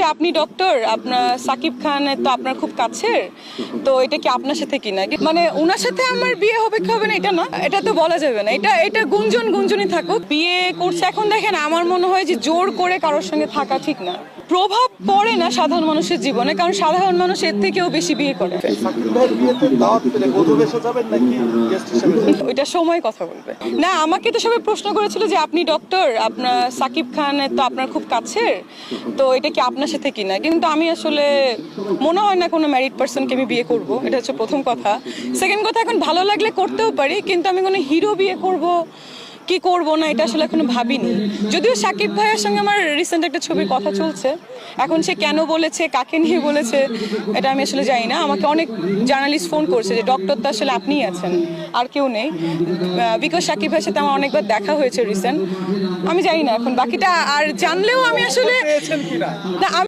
আপনি ডক্টর, আপনার সাকিব খান তো আপনার খুব কাছের, তো এটা কি আপনার সাথে কিনা, মানে ওনার সাথে আমার বিয়ে হবে কি হবে না এটা না, এটা তো বলা যাবে না। এটা গুঞ্জনই থাকুক। বিয়ে করছে এখন, দেখেন আমার মনে হয় যে জোর করে কারোর সঙ্গে থাকা ঠিক না। প্রভাব পড়ে না সাধারণ মানুষের জীবনে, কারণ সাধারণ মানুষ এর থেকেও বেশি বিয়ে করে। ওইটা সময় কথা বলবে। না, আমাকে তো সবাই প্রশ্ন করেছিল যে আপনি ডক্টর, আপনার সাকিব খান তো আপনার খুব কাছের, তো এটা কি আপনার সাথে কিনা, কিন্তু আমি আসলে মনে হয় না কোনো ম্যারিড পার্সনকে আমি বিয়ে করব। এটা হচ্ছে প্রথম কথা। সেকেন্ড কথা, এখন ভালো লাগলে করতেও পারি, কিন্তু আমি কোনো হিরো বিয়ে করব কি করব না এটা আসলে এখনো ভাবিনি। যদিও সাকিব ভাইয়ের সঙ্গে আমার রিসেন্ট একটা ছবির কথা চলছে, এখন সে কেন বলেছে, কাকে নিয়ে বলেছে, এটা আমি আসলে জানি না। আমাকে অনেক জার্নালিস্ট ফোন করছে যে ডক্টর তো আসলে আপনিই আছেন, আর কেউ নেই, বিকজ সাকিব ভাইয়ের সাথে আমার অনেকবার দেখা হয়েছে রিসেন্ট। আমি জানি না এখন বাকিটা, আর জানলেও আমি আসলে না।